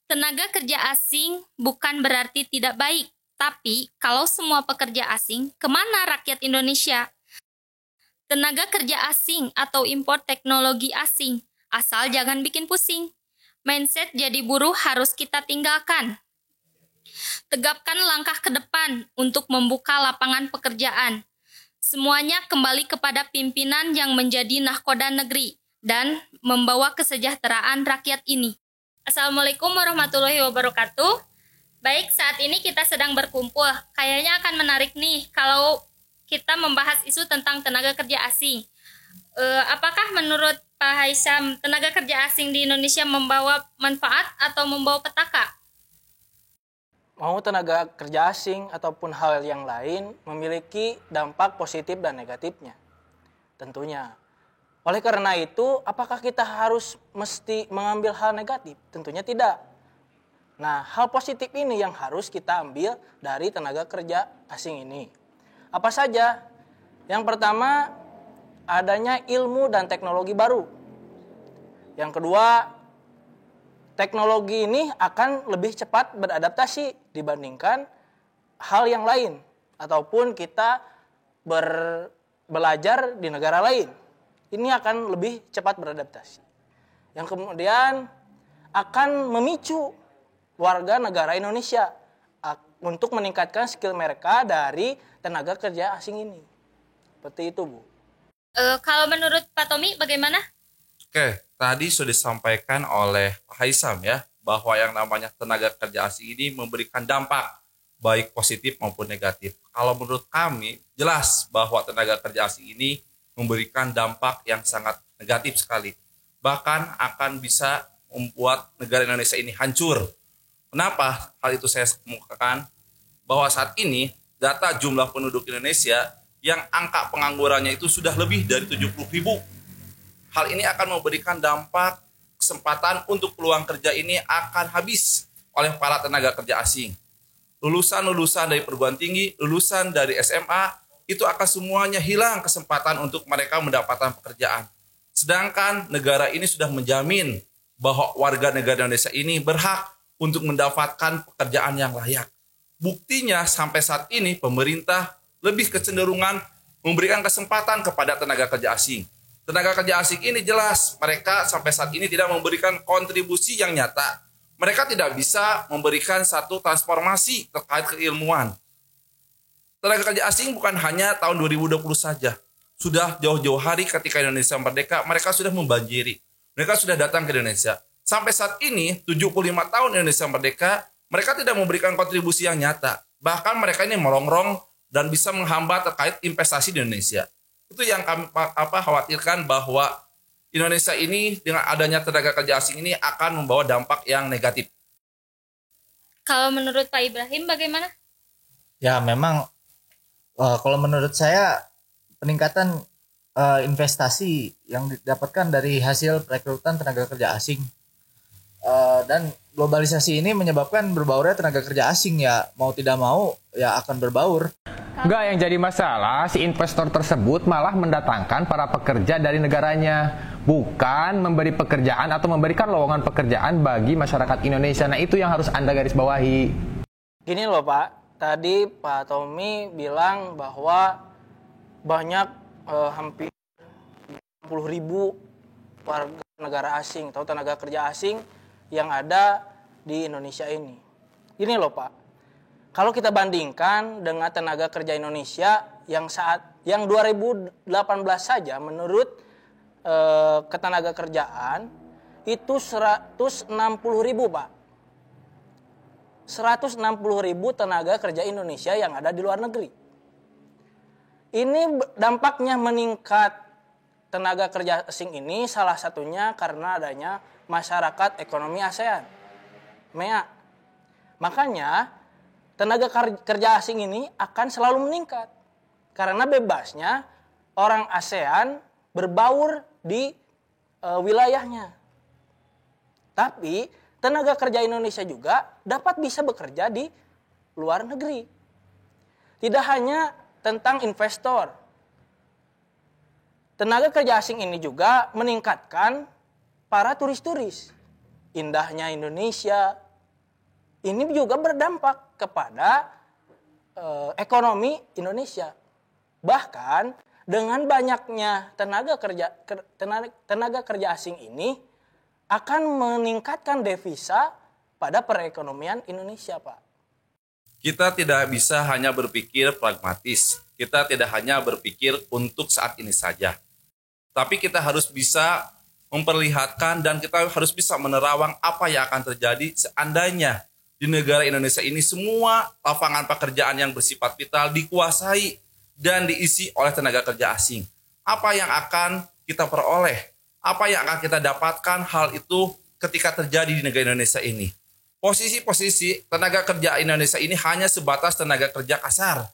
Tenaga kerja asing bukan berarti tidak baik, tapi kalau semua pekerja asing, kemana rakyat Indonesia? Tenaga kerja asing atau impor teknologi asing, asal jangan bikin pusing. Mindset jadi buruh harus kita tinggalkan. Tegapkan langkah ke depan untuk membuka lapangan pekerjaan. Semuanya kembali kepada pimpinan yang menjadi nahkoda negeri dan membawa kesejahteraan rakyat ini. Assalamualaikum warahmatullahi wabarakatuh. Baik, saat ini kita sedang berkumpul. Kayaknya akan menarik nih kalau kita membahas isu tentang tenaga kerja asing. Apakah menurut Pak Haisam, tenaga kerja asing di Indonesia membawa manfaat atau membawa petaka? Mau tenaga kerja asing ataupun hal yang lain memiliki dampak positif dan negatifnya. Tentunya. Oleh karena itu, apakah kita harus mesti mengambil hal negatif? Tentunya tidak. Nah, hal positif ini yang harus kita ambil dari tenaga kerja asing ini. Apa saja? Yang pertama, adanya ilmu dan teknologi baru. Yang kedua, teknologi ini akan lebih cepat beradaptasi dibandingkan hal yang lain. Ataupun kita belajar di negara lain. Ini akan lebih cepat beradaptasi. Yang kemudian akan memicu warga negara Indonesia untuk meningkatkan skill mereka dari tenaga kerja asing ini. Seperti itu, Bu. Kalau menurut Pak Tommy bagaimana? Oke, tadi sudah disampaikan oleh Pak Haisam ya, bahwa yang namanya tenaga kerja asing ini memberikan dampak baik positif maupun negatif. Kalau menurut kami, jelas bahwa tenaga kerja asing ini memberikan dampak yang sangat negatif sekali. Bahkan akan bisa membuat negara Indonesia ini hancur. Kenapa hal itu saya kemukakan? Bahwa saat ini data jumlah penduduk Indonesia yang angka penganggurannya itu sudah lebih dari 70.000. Hal ini akan memberikan dampak kesempatan untuk peluang kerja ini akan habis oleh para tenaga kerja asing. Lulusan-lulusan dari perguruan tinggi, lulusan dari SMA, itu akan semuanya hilang kesempatan untuk mereka mendapatkan pekerjaan. Sedangkan negara ini sudah menjamin bahwa warga negara Indonesia ini berhak untuk mendapatkan pekerjaan yang layak. Buktinya sampai saat ini pemerintah lebih kecenderungan memberikan kesempatan kepada tenaga kerja asing. Tenaga kerja asing ini jelas mereka sampai saat ini tidak memberikan kontribusi yang nyata. Mereka tidak bisa memberikan satu transformasi terkait keilmuan. Tenaga kerja asing bukan hanya tahun 2020 saja. Sudah jauh-jauh hari ketika Indonesia merdeka, mereka sudah membanjiri. Mereka sudah datang ke Indonesia. Sampai saat ini, 75 tahun Indonesia merdeka, mereka tidak memberikan kontribusi yang nyata. Bahkan mereka ini merongrong dan bisa menghambat terkait investasi di Indonesia. Itu yang kami khawatirkan bahwa Indonesia ini dengan adanya tenaga kerja asing ini akan membawa dampak yang negatif. Kalau menurut Pak Ibrahim bagaimana? Ya memang kalau menurut saya peningkatan investasi yang didapatkan dari hasil perekrutan tenaga kerja asing dan globalisasi ini menyebabkan berbaurnya tenaga kerja asing, ya mau tidak mau ya akan berbaur. Enggak, yang jadi masalah si investor tersebut malah mendatangkan para pekerja dari negaranya, bukan memberi pekerjaan atau memberikan lowongan pekerjaan bagi masyarakat Indonesia. Nah, itu yang harus Anda garis bawahi. Gini loh Pak, tadi Pak Tommy bilang bahwa banyak hampir 60.000 warga negara asing atau tenaga kerja asing yang ada di Indonesia ini. Gini loh Pak, kalau kita bandingkan dengan tenaga kerja Indonesia yang 2018 saja menurut ketenaga kerjaan itu 160.000 Pak. 160.000 tenaga kerja Indonesia yang ada di luar negeri. Ini dampaknya meningkat tenaga kerja asing ini salah satunya karena adanya masyarakat ekonomi ASEAN, MEA. Makanya tenaga kerja asing ini akan selalu meningkat karena bebasnya orang ASEAN berbaur di wilayahnya. Tapi tenaga kerja Indonesia juga dapat bisa bekerja di luar negeri. Tidak hanya tentang investor. Tenaga kerja asing ini juga meningkatkan para turis-turis. Indahnya Indonesia, ini juga berdampak kepada ekonomi Indonesia. Bahkan dengan banyaknya tenaga kerja asing ini akan meningkatkan devisa pada perekonomian Indonesia, Pak. Kita tidak bisa hanya berpikir pragmatis. Kita tidak hanya berpikir untuk saat ini saja. Tapi kita harus bisa memperlihatkan dan kita harus bisa menerawang apa yang akan terjadi seandainya di negara Indonesia ini semua lapangan pekerjaan yang bersifat vital dikuasai dan diisi oleh tenaga kerja asing. Apa yang akan kita peroleh? Apa yang akan kita dapatkan hal itu ketika terjadi di negara Indonesia ini? Posisi-posisi tenaga kerja Indonesia ini hanya sebatas tenaga kerja kasar.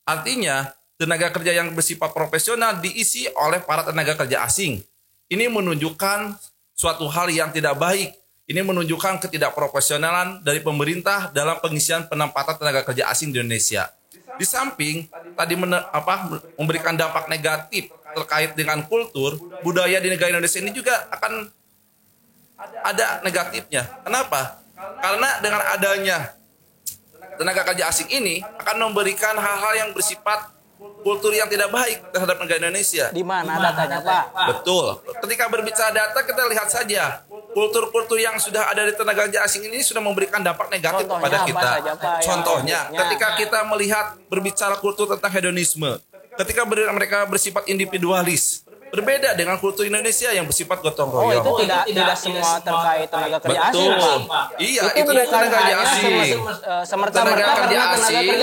Artinya, tenaga kerja yang bersifat profesional diisi oleh para tenaga kerja asing. Ini menunjukkan suatu hal yang tidak baik. Ini menunjukkan ketidakprofesionalan dari pemerintah dalam pengisian penempatan tenaga kerja asing di Indonesia. Di samping tadi memberikan dampak negatif terkait dengan kultur, budaya di negara Indonesia ini juga akan ada negatifnya. Kenapa? Karena dengan adanya tenaga kerja asing ini akan memberikan hal-hal yang bersifat kultur yang tidak baik terhadap negara Indonesia. Di mana datanya, Pak? Betul. Ketika berbicara data, kita lihat saja kultur-kultur yang sudah ada di tenaga kerja asing ini sudah memberikan dampak negatif kepada kita. Contohnya, ketika kita melihat berbicara kultur tentang hedonisme, ketika mereka bersifat individualis, berbeda dengan kultur Indonesia yang bersifat gotong royong. Itu tidak semua terkait tenaga kerja asing, Pak. Iya, itu tenaga kerja asing. Tenaga kerja asing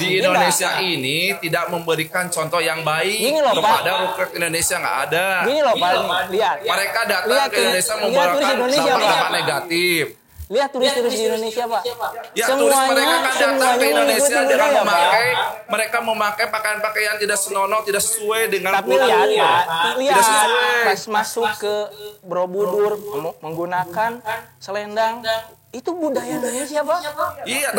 di Indonesia ini tidak memberikan contoh yang baik kepada rakyat Indonesia, nggak ada. Gini loh, Pak, lihat. Mereka datang ke Indonesia membawakan dampak negatif. Lihat turis-turis di Indonesia, Pak. Ya, turis mereka kan datang ke Indonesia dengan memakai pakaian-pakaian tidak senonoh, tidak sesuai dengan tapi lihat pas masuk ke Borobudur menggunakan selendang, itu budaya Indonesia, Pak. Iya,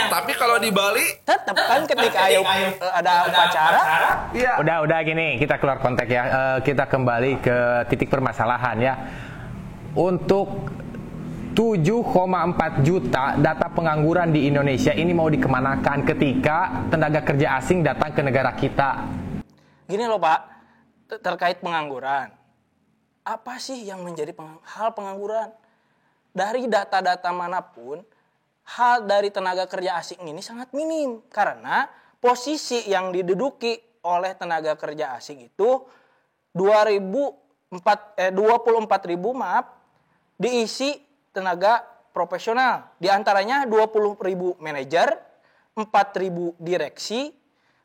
tapi kalau di Bali tetap kan ketika ada upacara. Iya. Udah gini, kita keluar konteks ya. Kita kembali ke titik permasalahan ya. Untuk 7,4 juta data pengangguran di Indonesia ini mau dikemanakan ketika tenaga kerja asing datang ke negara kita? Gini loh, Pak, terkait pengangguran. Apa sih yang menjadi hal pengangguran? Dari data-data manapun, hal dari tenaga kerja asing ini sangat minim. Karena posisi yang diduduki oleh tenaga kerja asing itu 24.000 diisi tenaga profesional. Di antaranya 20.000 manajer, 4.000 direksi,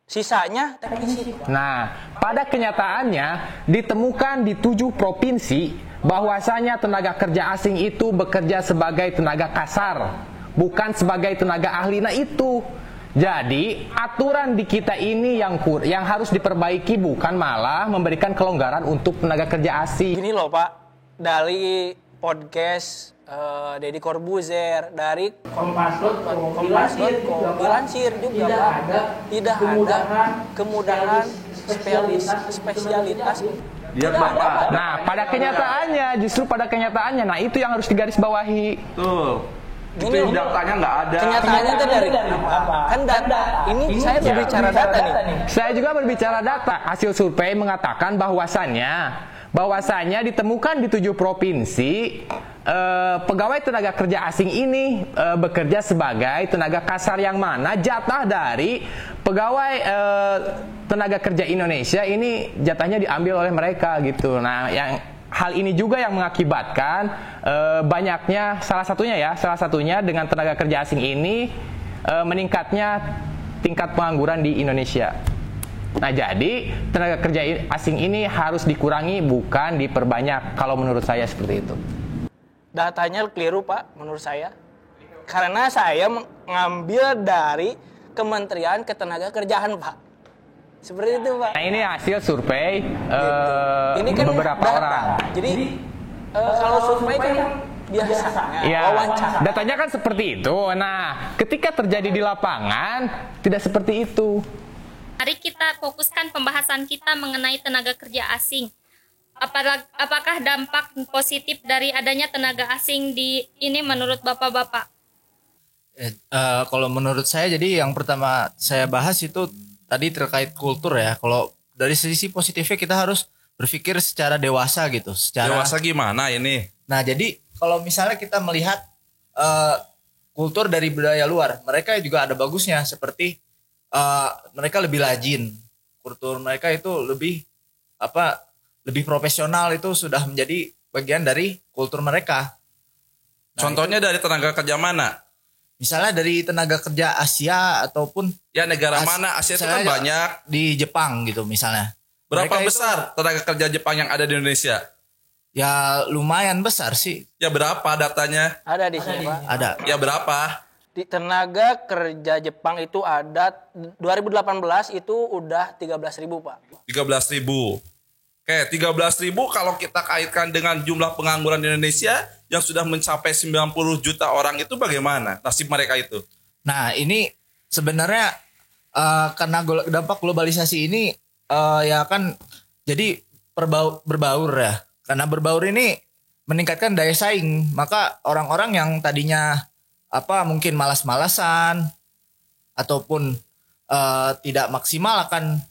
sisanya teknisi. Nah, pada kenyataannya ditemukan di 7 provinsi bahwasanya tenaga kerja asing itu bekerja sebagai tenaga kasar, bukan sebagai tenaga ahli. Nah itu. Jadi, aturan di kita ini yang harus diperbaiki, bukan malah memberikan kelonggaran untuk tenaga kerja asing. Gini loh, Pak, dari podcast Deddy Corbuzier, dari Kompas.com dilansir juga, Pak, tidak ada kemudahan spesialitas. Nah, pada kenyataannya, nah itu yang harus digarisbawahi. tuh. Itu datanya nggak ada. Kenyataannya itu dari apa? Kan data. Ini saya berbicara data nih. Saya juga berbicara data. Hasil survei mengatakan bahwasannya ditemukan di 7 provinsi pegawai tenaga kerja asing ini bekerja sebagai tenaga kasar, yang mana jatah dari pegawai tenaga kerja Indonesia ini jatahnya diambil oleh mereka gitu. Nah, hal ini juga yang mengakibatkan banyaknya salah satunya dengan tenaga kerja asing ini meningkatnya tingkat pengangguran di Indonesia. Nah, jadi tenaga kerja asing ini harus dikurangi, bukan diperbanyak, kalau menurut saya seperti itu. Datanya keliru, Pak, menurut saya. Karena saya mengambil dari Kementerian Ketenagakerjaan, Pak. Seperti itu, Pak. Nah, ini hasil survei ini kan beberapa data. orang. Jadi kalau survei kan biasanya wawancara. Datanya kan seperti itu. Nah, ketika terjadi di lapangan tidak seperti itu. Mari kita fokuskan pembahasan kita mengenai tenaga kerja asing. Apakah dampak positif dari adanya tenaga asing di ini menurut Bapak-bapak? Kalau menurut saya, jadi yang pertama saya bahas itu tadi terkait kultur ya. Kalau dari sisi positifnya kita harus berpikir secara dewasa gitu. Dewasa gimana ini? Nah, jadi kalau misalnya kita melihat kultur dari budaya luar, mereka juga ada bagusnya, seperti mereka lebih rajin. Kultur mereka itu lebih profesional, itu sudah menjadi bagian dari kultur mereka. Nah, contohnya dari tenaga kerja mana? Misalnya dari tenaga kerja Asia ataupun Ya negara mana? Asia itu kan banyak. Di Jepang gitu misalnya. Berapa Mereka besar tenaga kerja Jepang yang ada di Indonesia? Ya lumayan besar sih. Ya berapa datanya? Ada di sini, Pak. Ada. Ya berapa? Di tenaga kerja Jepang itu ada 2018 itu udah 13.000, Pak. 13.000. Oke, 13.000 kalau kita kaitkan dengan jumlah pengangguran di Indonesia yang sudah mencapai 90 juta orang, itu bagaimana nasib mereka itu? Nah, ini sebenarnya karena dampak globalisasi ini ya kan jadi berbaur ya. Karena berbaur ini meningkatkan daya saing, maka orang-orang yang tadinya mungkin malas-malasan ataupun tidak maksimal akan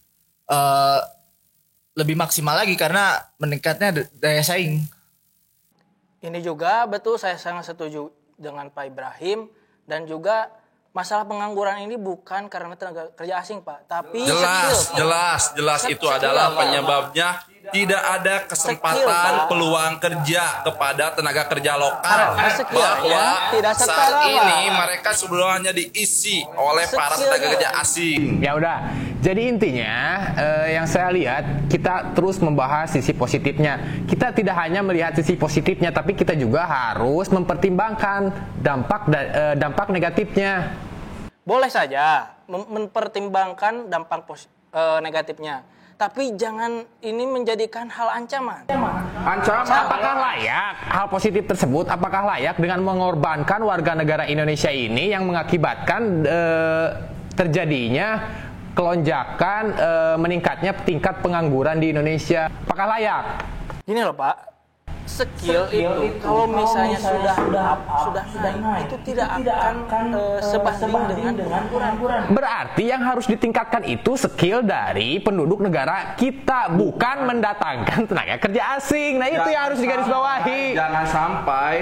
lebih maksimal lagi karena meningkatnya daya saing. Ini juga betul, saya sangat setuju dengan Pak Ibrahim, dan juga masalah pengangguran ini bukan karena tenaga kerja asing, Pak, tapi jelas itu adalah penyebabnya tidak ada kesempatan peluang kerja kepada tenaga kerja lokal, bahwa tidak saat setara, ini Pak. mereka sebelumnya diisi oleh para tenaga kerja asing. Ya udah, jadi intinya yang saya lihat kita terus membahas sisi positifnya. Kita tidak hanya melihat sisi positifnya, tapi kita juga harus mempertimbangkan dampak negatifnya. Boleh saja mempertimbangkan dampak negatifnya, tapi jangan ini menjadikan hal ancaman. Apakah layak hal positif tersebut? Apakah layak dengan mengorbankan warga negara Indonesia ini yang mengakibatkan terjadinya kelonjakan meningkatnya tingkat pengangguran di Indonesia? Apakah layak? Gini loh, Pak, skill itu kalau misalnya sudah naik itu tidak akan sebanding dengan pengangguran. Berarti yang harus ditingkatkan itu skill dari penduduk negara kita, bukan mendatangkan tenaga kerja asing. Nah, itu yang harus digarisbawahi. Jangan sampai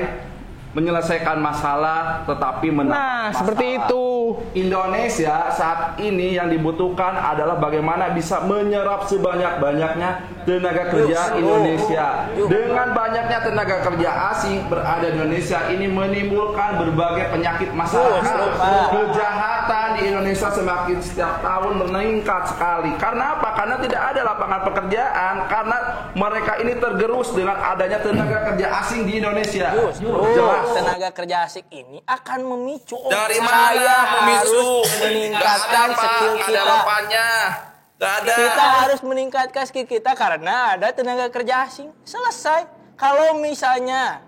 menyelesaikan masalah tetapi menambah masalah. Seperti itu. Indonesia saat ini yang dibutuhkan adalah bagaimana bisa menyerap sebanyak-banyaknya tenaga kerja Indonesia. Dengan banyaknya tenaga kerja asing berada di Indonesia, ini menimbulkan berbagai penyakit masalah. Kejahatan di Indonesia semakin setiap tahun meningkat sekali. Karena apa? Karena tidak ada lapangan pekerjaan, karena mereka ini tergerus dengan adanya tenaga kerja asing di Indonesia. Tenaga kerja asing ini akan memicu Dari mana memicu? meningkatkan skill kita. Gak ada. Kita harus meningkatkan skill kita karena ada tenaga kerja asing. Selesai. Kalau misalnya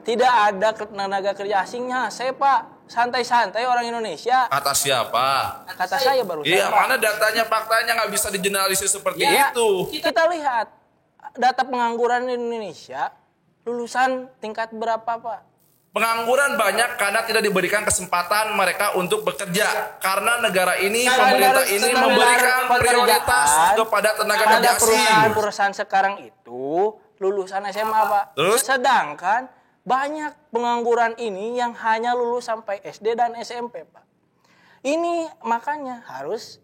tidak ada tenaga kerja asingnya, saya Pak santai-santai orang Indonesia. Kata siapa? Kata saya baru. Iya, mana datanya, faktanya nggak bisa digeneralisir seperti Ya, itu. kita lihat data pengangguran di Indonesia, lulusan tingkat berapa, Pak? Pengangguran banyak karena tidak diberikan kesempatan mereka untuk bekerja. Karena negara ini, pemerintah ini memberikan prioritas kepada tenaga kerja asing. Perusahaan sekarang itu lulusan SMA, Pak. Terus? Sedangkan banyak pengangguran ini yang hanya lulus sampai SD dan SMP, Pak. Ini makanya harus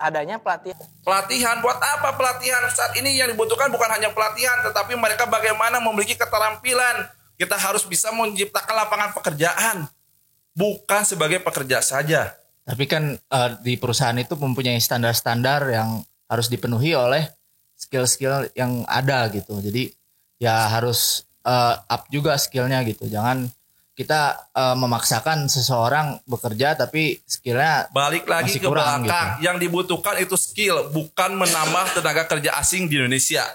adanya pelatihan. Pelatihan buat apa pelatihan? Saat ini yang dibutuhkan bukan hanya pelatihan, tetapi mereka bagaimana memiliki keterampilan. Kita harus bisa menciptakan lapangan pekerjaan, bukan sebagai pekerja saja. Tapi kan di perusahaan itu mempunyai standar-standar yang harus dipenuhi oleh skill-skill yang ada gitu. Jadi ya harus up juga skillnya gitu. Jangan kita memaksakan seseorang bekerja tapi skillnya balik lagi masih ke kurang, belakang. gitu. Yang dibutuhkan itu skill, bukan menambah tenaga kerja asing di Indonesia.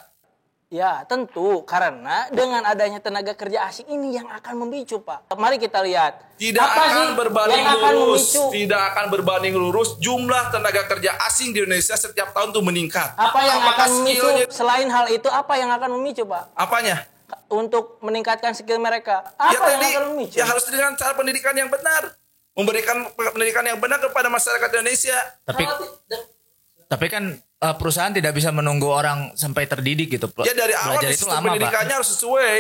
Ya, tentu karena dengan adanya tenaga kerja asing ini yang akan memicu, Pak. Mari kita lihat. Tidak Apa akan sih berbanding yang akan lurus, memicu? tidak akan berbanding lurus jumlah tenaga kerja asing di Indonesia setiap tahun tuh meningkat. Apa yang Apakah akan memicu? skillnya- Selain hal itu, apa yang akan memicu, Pak? Apanya? Untuk meningkatkan skill mereka. Apa yang akan memicu? ya harus dengan cara pendidikan yang benar. Memberikan pendidikan yang benar kepada masyarakat Indonesia. Tapi kan perusahaan tidak bisa menunggu orang sampai terdidik gitu. Ya dari awal Belajar itu sistem lama, Pak. pendidikannya harus sesuai.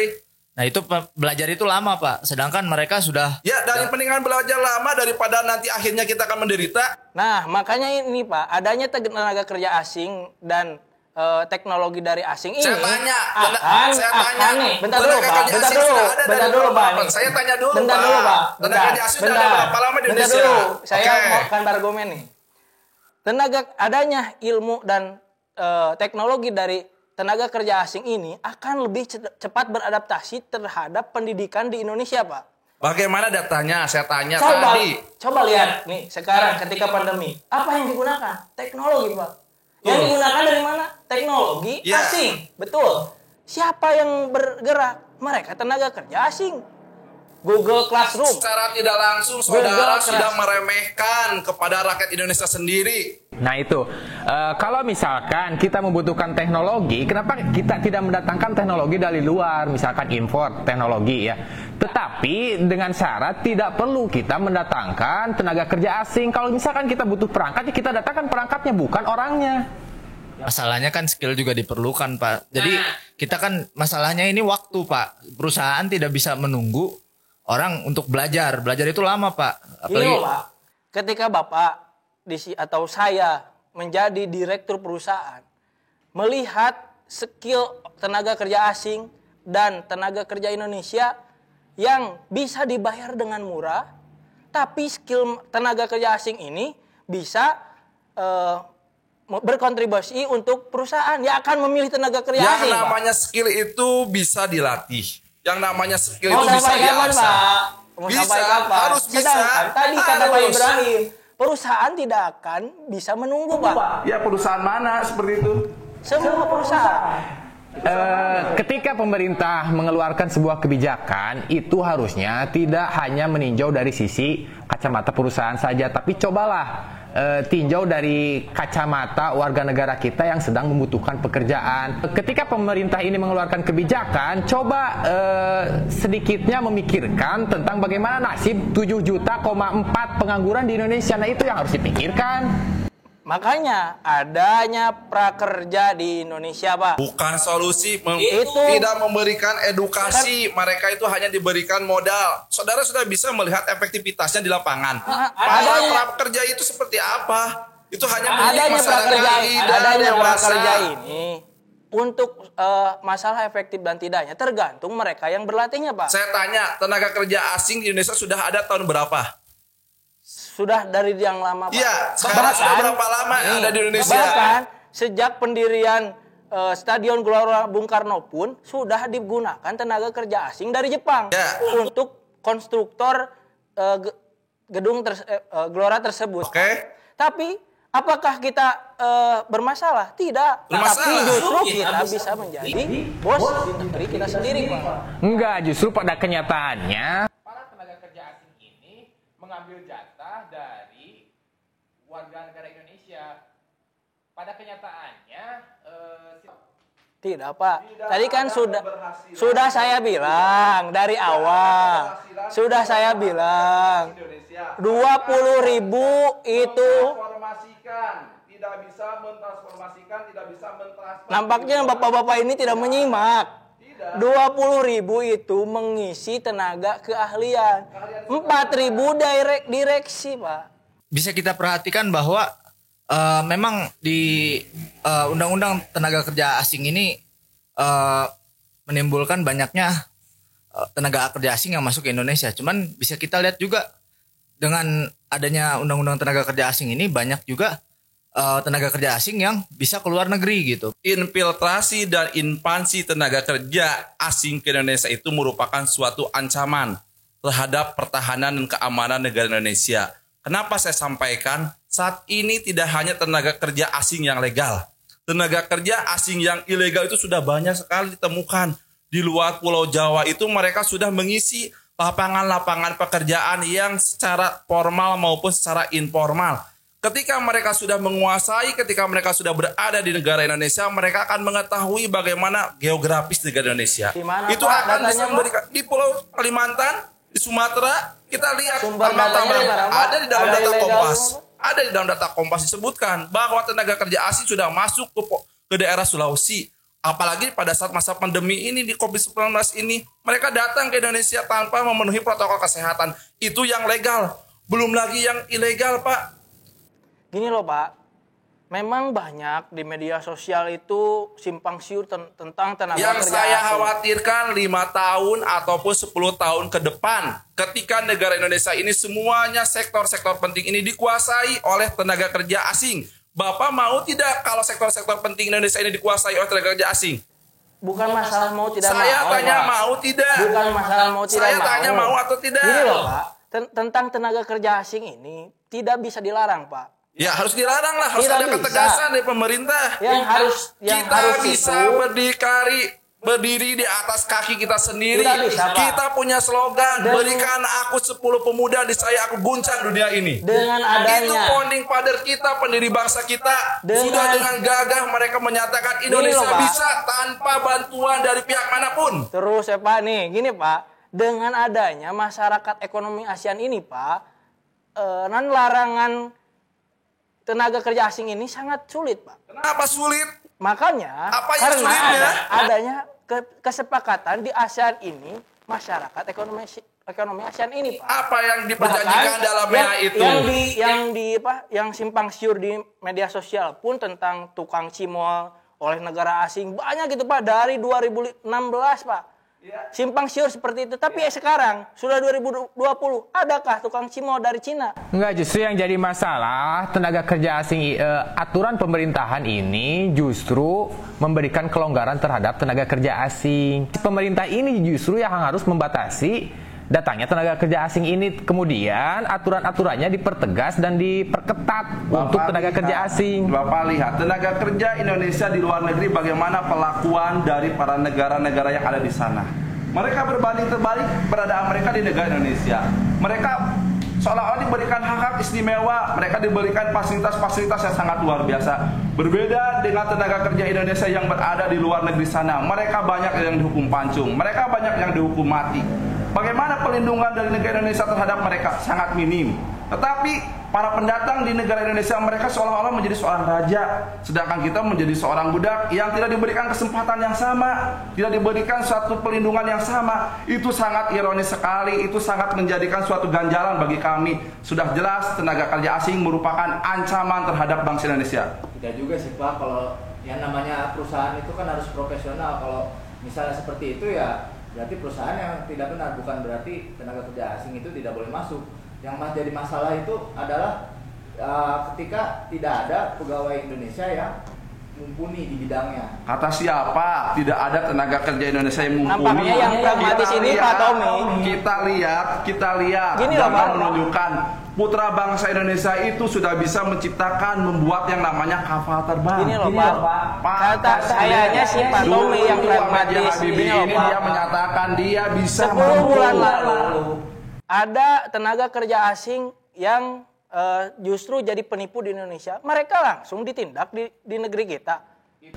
Nah itu belajar itu lama Pak. Sedangkan mereka sudah Ya dari pendidikan belajar lama daripada nanti akhirnya kita akan menderita. Nah, makanya ini Pak, adanya tenaga kerja asing dan teknologi dari asing ini Saya tanya, bentar dulu tenaga Pak, kerja bentar asing dulu, sudah ada bentar dari dulu Pak. berapa? Saya tanya dulu, bentar Pak. dulu Pak, Tenaga kerja asing sudah ada berapa lama di bentar Indonesia? dulu, saya Oke. mau kan argumen nih. Adanya ilmu dan teknologi dari tenaga kerja asing ini akan lebih cepat beradaptasi terhadap pendidikan di Indonesia, Pak. Bagaimana datanya? Saya tanya tadi. Coba lihat nih sekarang ketika pandemi, apa yang digunakan? Teknologi, Pak. Yang digunakan dari mana? Teknologi Ya. asing. Betul. Siapa yang bergerak? Mereka tenaga kerja asing. Google Classroom. Secara tidak langsung saudara sudah meremehkan kepada rakyat Indonesia sendiri. Nah itu, kalau misalkan kita membutuhkan teknologi, kenapa kita tidak mendatangkan teknologi dari luar, misalkan import teknologi ya. Tetapi dengan syarat tidak perlu kita mendatangkan tenaga kerja asing. Kalau misalkan kita butuh perangkat, ya kita datangkan perangkatnya, bukan orangnya. masalahnya kan skill juga diperlukan Pak. Jadi kita kan masalahnya ini waktu Pak. Perusahaan tidak bisa menunggu orang untuk belajar. Belajar itu lama Pak. Ini loh, Pak. Ketika Bapak atau saya menjadi direktur perusahaan, melihat skill tenaga kerja asing dan tenaga kerja Indonesia yang bisa dibayar dengan murah, tapi skill tenaga kerja asing ini bisa berkontribusi untuk perusahaan. Ya akan memilih tenaga kerja asing, Yang namanya Pak. skill itu bisa dilatih. Yang namanya skill Mau itu bisa sampai kapan, diasah. Pak? Mau Bisa, sampai kapan? harus bisa. Sedangkan tadi kata Pak Harus. Ibrahim, perusahaan tidak akan bisa menunggu, Pak. Ya perusahaan mana seperti itu? Semua perusahaan. Ketika pemerintah mengeluarkan sebuah kebijakan, itu harusnya tidak hanya meninjau dari sisi kacamata perusahaan saja, tapi cobalah tinjau dari kacamata warga negara kita yang sedang membutuhkan pekerjaan. Ketika pemerintah ini mengeluarkan kebijakan, coba sedikitnya memikirkan tentang bagaimana nasib 7,4 juta pengangguran di Indonesia. Nah, itu yang harus dipikirkan. Makanya adanya prakerja di Indonesia, Pak. Bukan solusi, Itu- tidak memberikan edukasi, mereka itu hanya diberikan modal. Saudara sudah bisa melihat efektivitasnya di lapangan. Adanya- Prakerja itu seperti apa? Itu hanya Adanya prakerja, tidak adanya dewasa. prakerja ini untuk masalah efektif dan tidaknya tergantung mereka yang berlatihnya, Pak. Saya tanya, tenaga kerja asing di Indonesia sudah ada tahun berapa? Sudah dari yang lama, Pak. Iya, sekarang sudah berapa lama ada di Indonesia? Bahkan sejak pendirian Stadion Gelora Bung Karno pun sudah digunakan tenaga kerja asing dari Jepang Ya. untuk konstruktor gedung Gelora tersebut. Oke. Tapi apakah kita bermasalah? Tidak. Bermasalah. Tapi justru kita bisa menjadi bos di negeri kita sendiri, Pak. Enggak, justru pada kenyataannya para tenaga kerja asing ini mengambil jatah dari warga negara Indonesia. Pada kenyataannya Tidak, Pak. Tadi kan sudah saya bilang dari awal. Sudah saya bilang 20.000 itu tidak bisa mentransformasikan, tidak bisa mentransformasikan. nampaknya bapak-bapak ini tidak menyimak. 20.000 itu mengisi tenaga keahlian. 4.000 direksi, Pak. Bisa kita perhatikan bahwa memang di undang-undang tenaga kerja asing ini menimbulkan banyaknya tenaga kerja asing yang masuk ke Indonesia. Cuman bisa kita lihat juga dengan adanya undang-undang tenaga kerja asing ini banyak juga tenaga kerja asing yang bisa keluar negeri gitu. Infiltrasi dan invasi tenaga kerja asing ke Indonesia itu merupakan suatu ancaman terhadap pertahanan dan keamanan negara Indonesia. Kenapa saya sampaikan? Saat ini tidak hanya tenaga kerja asing yang legal, tenaga kerja asing yang ilegal itu sudah banyak sekali ditemukan. Di luar Pulau Jawa itu mereka sudah mengisi lapangan-lapangan pekerjaan yang secara formal maupun secara informal. Ketika mereka sudah menguasai, ketika mereka sudah berada di negara Indonesia, mereka akan mengetahui bagaimana geografis negara Indonesia. Dimana, itu Pak, akan datanya, bisa memberikan di Pulau Kalimantan, di Sumatera, kita lihat Sumber datanya ada di dalam ada data ilegal Kompas. semua. Ada di dalam data Kompas disebutkan bahwa tenaga kerja asing sudah masuk ke daerah Sulawesi. Apalagi pada saat masa pandemi ini di COVID-19 ini, mereka datang ke Indonesia tanpa memenuhi protokol kesehatan. Itu yang legal. Belum lagi yang ilegal, Pak. Gini loh Pak, memang banyak di media sosial itu simpang siur tentang tenaga Yang kerja saya asing. khawatirkan 5 tahun ataupun 10 tahun ke depan, ketika negara Indonesia ini semuanya sektor-sektor penting ini dikuasai oleh tenaga kerja asing. Bapak mau tidak kalau sektor-sektor penting Indonesia ini dikuasai oleh tenaga kerja asing? Bukan masalah mau tidak Saya mau. tanya Pak. mau tidak? Bukan masalah mau tidak Saya mau. tanya mau atau tidak? Gini loh Pak, tentang tenaga kerja asing ini tidak bisa dilarang Pak. Ya harus dilarang lah, harus Tidak ada bisa. ketegasan dari pemerintah. Yang Kita harus bisa berdiri di atas kaki kita sendiri. Tidak bisa, Pak. Kita punya slogan, berikan aku 10 pemuda di saya aku guncang dunia ini. Dengan adanya Itu founding father kita, pendiri bangsa kita. Dengan- Sudah dengan gagah mereka menyatakan Indonesia loh, Pak. bisa tanpa bantuan dari pihak manapun. terus ya Pak nih, gini Pak, dengan adanya masyarakat ekonomi ASEAN ini Pak, larangan tenaga kerja asing ini sangat sulit Pak. Kenapa sulit? Makanya Apa yang karena sulitnya? adanya kesepakatan di ASEAN ini, masyarakat ekonomi ASEAN ini Pak. Apa yang diperjanjikan dalam MEA itu? Yang simpang siur di media sosial pun tentang tukang cimol oleh negara asing banyak gitu Pak, dari 2016 Pak. Simpang siur seperti itu. Tapi sekarang sudah 2020, adakah tukang cimol dari Cina? Enggak, justru yang jadi masalah tenaga kerja asing, aturan pemerintahan ini justru memberikan kelonggaran terhadap tenaga kerja asing. Pemerintah ini justru yang harus membatasi datangnya tenaga kerja asing ini. Kemudian aturan-aturannya dipertegas dan diperketat untuk tenaga kerja asing. Bapak lihat tenaga kerja Indonesia di luar negeri bagaimana perlakuan dari para negara-negara yang ada di sana. Mereka berbanding terbalik keberadaan mereka di negara Indonesia. Mereka seolah-olah diberikan hak-hak istimewa, mereka diberikan fasilitas-fasilitas yang sangat luar biasa. Berbeda dengan tenaga kerja Indonesia yang berada di luar negeri sana. Mereka banyak yang dihukum pancung, mereka banyak yang dihukum mati. Bagaimana pelindungan dari negara Indonesia terhadap mereka? Sangat minim. Tetapi para pendatang di negara Indonesia, mereka seolah-olah menjadi seorang raja, sedangkan kita menjadi seorang budak yang tidak diberikan kesempatan yang sama, tidak diberikan suatu pelindungan yang sama. Itu sangat ironis sekali, itu sangat menjadikan suatu ganjalan bagi kami. Sudah jelas tenaga kerja asing merupakan ancaman terhadap bangsa Indonesia. Tidak juga sih Pak, kalau yang namanya perusahaan itu kan harus profesional. Kalau misalnya seperti itu ya berarti perusahaan yang tidak benar, bukan berarti tenaga kerja asing itu tidak boleh masuk. Yang jadi masalah itu adalah ketika tidak ada pegawai Indonesia yang mumpuni di bidangnya. Kata siapa? Tidak ada tenaga kerja Indonesia yang mumpuni. Nampaknya yang pragmatis Kita ini lihat, Pak Tommy. Kita lihat. Gini loh, Jangan Pak. menunjukkan putra bangsa Indonesia itu sudah bisa menciptakan, membuat yang namanya kapal terbang. Gini loh Pak, kata sayanya si Pak Tommy yang pragmatis. Habibie Gini loh ini Pak, dia menyatakan dia bisa 10 bulan mampu. lalu ada tenaga kerja asing yang justru jadi penipu di Indonesia. Mereka langsung ditindak di negeri kita.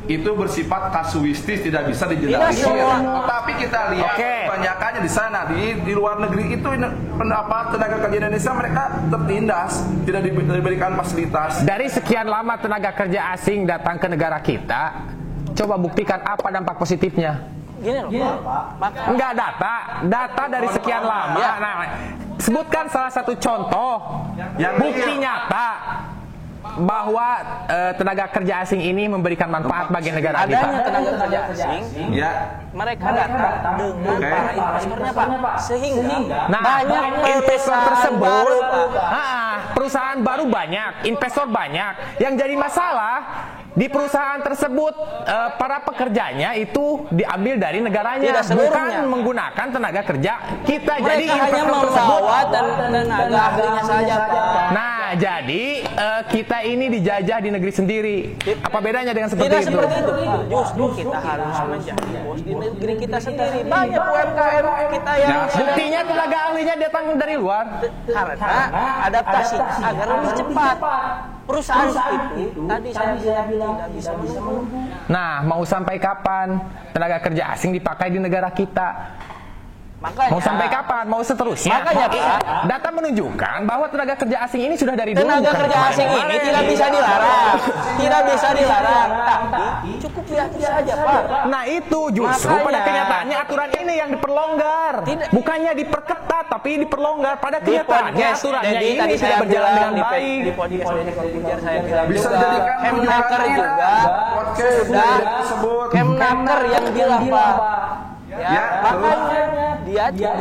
Itu bersifat kasuistis, tidak bisa Tidak dijelaskan. semua. Tapi kita lihat kebanyakannya di sana, di luar negeri itu tenaga kerja Indonesia mereka tertindas, tidak diberikan fasilitas. Dari sekian lama tenaga kerja asing datang ke negara kita, coba buktikan apa dampak positifnya. Gini loh Pak. Enggak data dari sekian lama. Nah, sebutkan salah satu contoh yang bukti nyata bahwa tenaga kerja asing ini memberikan manfaat bagi negara Adanya kita. tenaga kerja asing, Ya, mereka datang dengan para investornya Pak. Sehingga Nah, banyak investor perusahaan tersebut, baru, Pak. perusahaan baru banyak, investor banyak. Yang jadi masalah di perusahaan tersebut para pekerjanya itu diambil dari negaranya, Tidak seluruhnya. bukan menggunakan tenaga kerja kita. Mereka Jadi hanya investor tersebut. membawa tenaga ahlinya saja Pak. Nah, Nah, jadi kita ini dijajah di negeri sendiri. Apa bedanya dengan seperti Tidak itu? seperti itu. Justru kita harus menjadi bos di negeri kita sendiri. Banyak UMKM kita yang Buktinya tenaga ahlinya datang dari luar. karena adaptasi agar lebih cepat. Perusahaan itu tadi saya bilang tidak bisa menunggu. Nah, mau sampai kapan tenaga kerja asing dipakai di negara kita? Makanya, Mau sampai kapan? Mau seterusnya? Makanya, Pak, data menunjukkan bahwa tenaga kerja asing ini sudah dari dulu. tenaga bukan kerja kemarin. asing ini tidak bisa dilarang. Tidak bisa dilarang, tapi cukup diatur saja, Pak. Nah itu justru Makanya. pada kenyataannya aturan ini yang diperlonggar. Tidak. Bukannya diperketat tapi diperlonggar. Pada Di kenyataannya podcast, aturannya jadi ini tadi tidak saya berjalan bilang dengan di baik. podcast Deddy Corbuzier saya bilang Bisa juga, jadikan Kemnaker rujukan juga podcast sudah tersebut. Kemnaker yang bilang, Pak. Ya, Ya, makanya dia bilang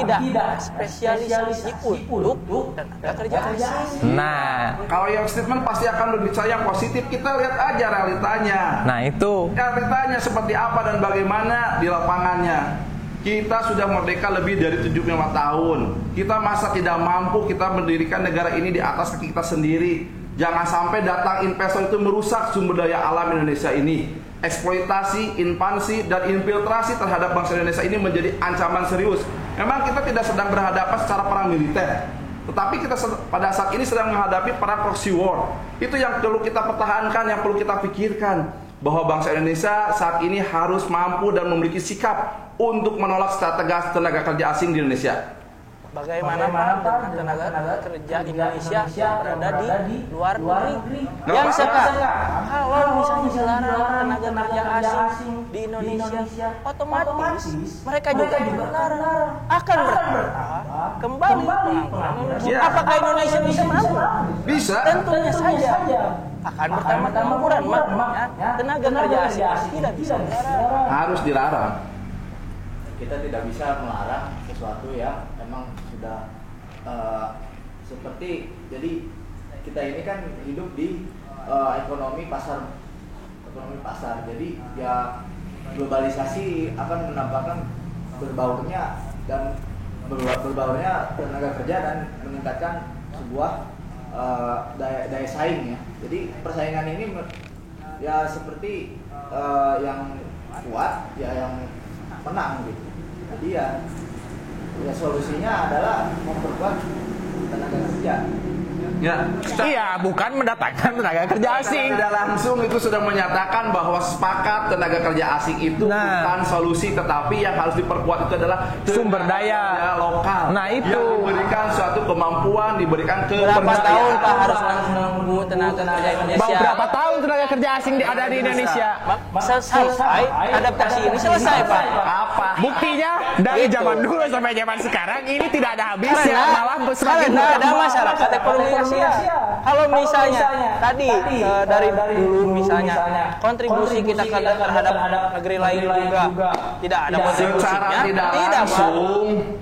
tidak spesialisasi untuk tenaga kerja asing. Nah, Kalau yang statement pasti akan berbicara yang positif. Kita lihat aja realitanya. nah itu. Realitanya seperti apa dan bagaimana di lapangannya. Kita sudah merdeka lebih dari 75 tahun. Kita masa tidak mampu kita mendirikan negara ini di atas kaki kita sendiri. Jangan sampai datang investor itu merusak sumber daya alam Indonesia ini. Eksploitasi, invasi, dan infiltrasi terhadap bangsa Indonesia ini menjadi ancaman serius. Memang kita tidak sedang berhadapan secara perang militer, tetapi kita pada saat ini sedang menghadapi perang proxy war. Itu yang perlu kita pertahankan, yang perlu kita pikirkan, bahwa bangsa Indonesia saat ini harus mampu dan memiliki sikap untuk menolak secara tegas tenaga kerja asing di Indonesia. Bagaimana Pak tenaga kerja Indonesia yang berada di luar negeri? Yang sekarang kalau misalnya dilarang tenaga kerja asing di Indonesia, otomatis mereka juga akan bertambah kembali. Apakah Indonesia bisa mampu? Bisa. Tentunya saja akan bertambah kemampuan. Makanya tenaga kerja asing tidak bisa dilarang. Harus dilarang. Kita tidak bisa melarang sesuatu yang memang sudah seperti, jadi kita ini kan hidup di ekonomi pasar, jadi ya globalisasi akan menampakkan berbaurnya tenaga kerja dan meningkatkan sebuah daya saing ya. Jadi persaingan ini ya seperti yang kuat ya yang menang gitu. Jadi ya solusinya adalah memperkuat tenaga kerja. Ya. Iya, bukan mendatangkan tenaga kerja asing. Tidak langsung itu sudah menyatakan bahwa sepakat tenaga kerja asing itu bukan solusi, tetapi yang harus diperkuat itu adalah Sumber daya lokal. Nah, itu. Yang diberikan suatu kemampuan, diberikan Berapa tahun Pak harus menunggu tenaga kerja Indonesia? Berapa tahun tenaga kerja asing ada di Indonesia? Selesai adaptasi ini selesai Pak. apa? Buktinya dari zaman dulu sampai zaman sekarang ini tidak ada habisnya, malah semakin karena ada berkembang. masyarakat ekonomi Asia. Kalau misalnya tadi dari dulu misalnya kontribusi kita terhadap negeri lain juga tidak ada kontribusinya,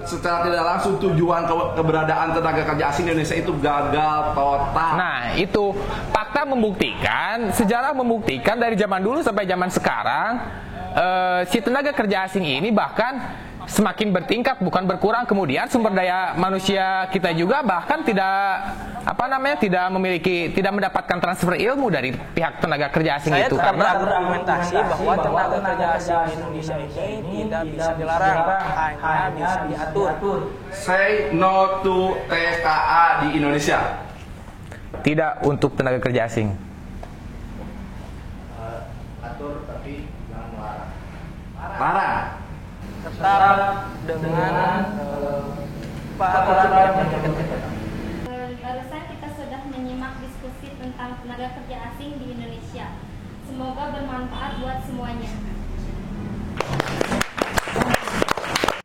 secara tidak langsung tujuan keberadaan tenaga kerja asing Indonesia itu gagal total. Nah, itu fakta membuktikan, sejarah membuktikan dari zaman dulu sampai zaman sekarang si tenaga kerja asing ini bahkan semakin bertingkat bukan berkurang. Kemudian sumber daya manusia kita juga bahkan tidak tidak mendapatkan transfer ilmu dari pihak tenaga kerja asing saya itu tetap karena berargumentasi bahwa tenaga kerja asing Indonesia ini tidak bisa dilarang, hanya bisa diatur. Say no to TKA di Indonesia. tidak untuk tenaga kerja asing. Atur tapi jangan melarang. Larang. Tetap dengan peraturan yang menjadi. Barusan kita sudah menyimak diskusi tentang tenaga kerja asing di Indonesia. Semoga bermanfaat buat semuanya.